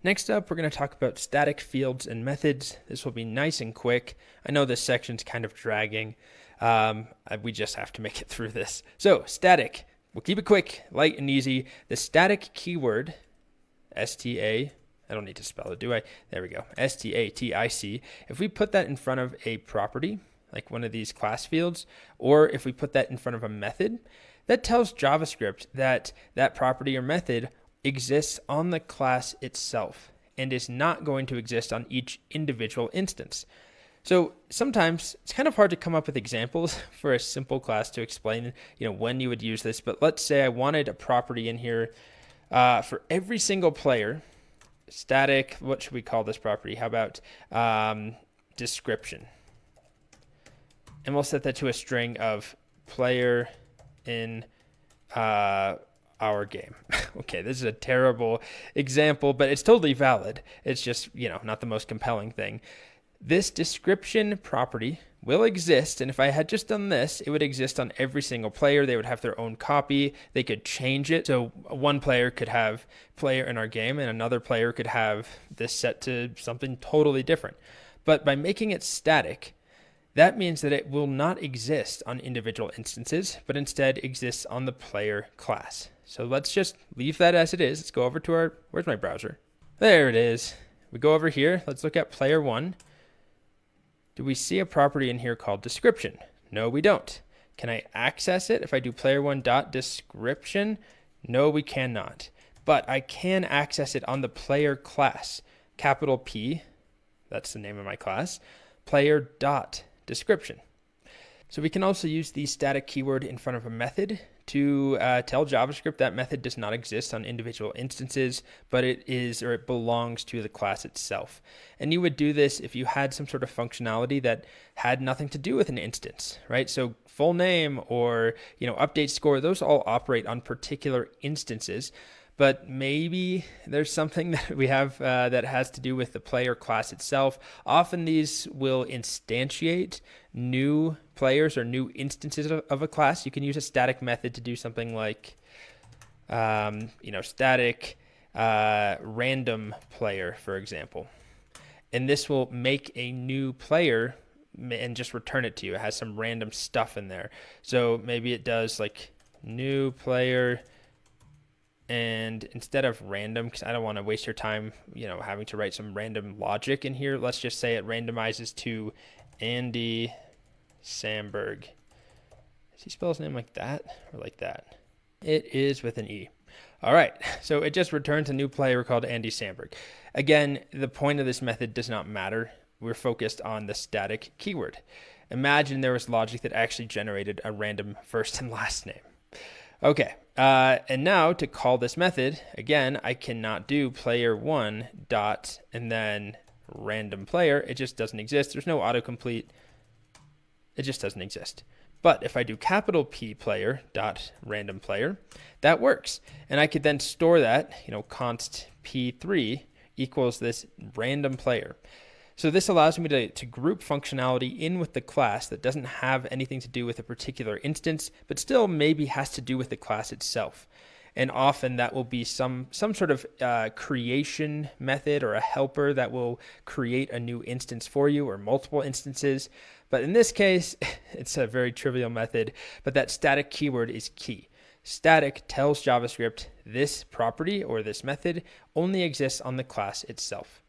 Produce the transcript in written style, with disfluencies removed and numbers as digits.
Next up, we're going to talk about static fields and methods. This will be nice and quick. I know this section's kind of dragging. We just have to make it through this. So static, we'll keep it quick, light and easy. The static keyword, STA, I don't need to spell it, do I? There we go, STATIC. If we put that in front of a property, like one of these class fields, or if we put that in front of a method, that tells JavaScript that that property or method exists on the class itself and is not going to exist on each individual instance. So sometimes it's kind of hard to come up with examples for a simple class to explain, when you would use this. But let's say I wanted a property in here for every single player. Static, what should we call this property? How about description? And we'll set that to a string of player in our game. Okay, this is a terrible example, but it's totally valid. It's just, not the most compelling thing. This description property will exist, and if I had just done this, it would exist on every single player. They would have their own copy. They could change it. So one player could have player in our game, and another player could have this set to something totally different. But by making it static, that means that it will not exist on individual instances, but instead exists on the player class. So let's just leave that as it is. Let's go over to where's my browser? There it is. We go over here. Let's look at player one. Do we see a property in here called description? No, we don't. Can I access it if I do player one dot description? No, we cannot. But I can access it on the player class. Capital P, that's the name of my class, player dot description. So we can also use the static keyword in front of a method to tell JavaScript that method does not exist on individual instances, but it belongs to the class itself. And you would do this if you had some sort of functionality that had nothing to do with an instance, right? So full name or update score, those all operate on particular instances. But maybe there's something that we have that has to do with the player class itself. Often these will instantiate new players or new instances of a class. You can use a static method to do something like, static random player, for example. And this will make a new player and just return it to you. It has some random stuff in there. So maybe it does like new player. And instead of random, because I don't want to waste your time, having to write some random logic in here, let's just say it randomizes to Andy Samberg. Does he spell his name like that or like that? It is with an E. All right, so it just returns a new player called Andy Samberg. Again, the point of this method does not matter. We're focused on the static keyword. Imagine there was logic that actually generated a random first and last name. Okay, and now to call this method, again, I cannot do player one dot and then random player. It just doesn't exist. There's no autocomplete. It just doesn't exist. But if I do capital P player dot random player, that works. And I could then store that, const p3 equals this random player. So this allows me to group functionality in with the class that doesn't have anything to do with a particular instance, but still maybe has to do with the class itself. And often that will be some sort of creation method or a helper that will create a new instance for you or multiple instances. But in this case, it's a very trivial method, but that static keyword is key. Static tells JavaScript this property or this method only exists on the class itself.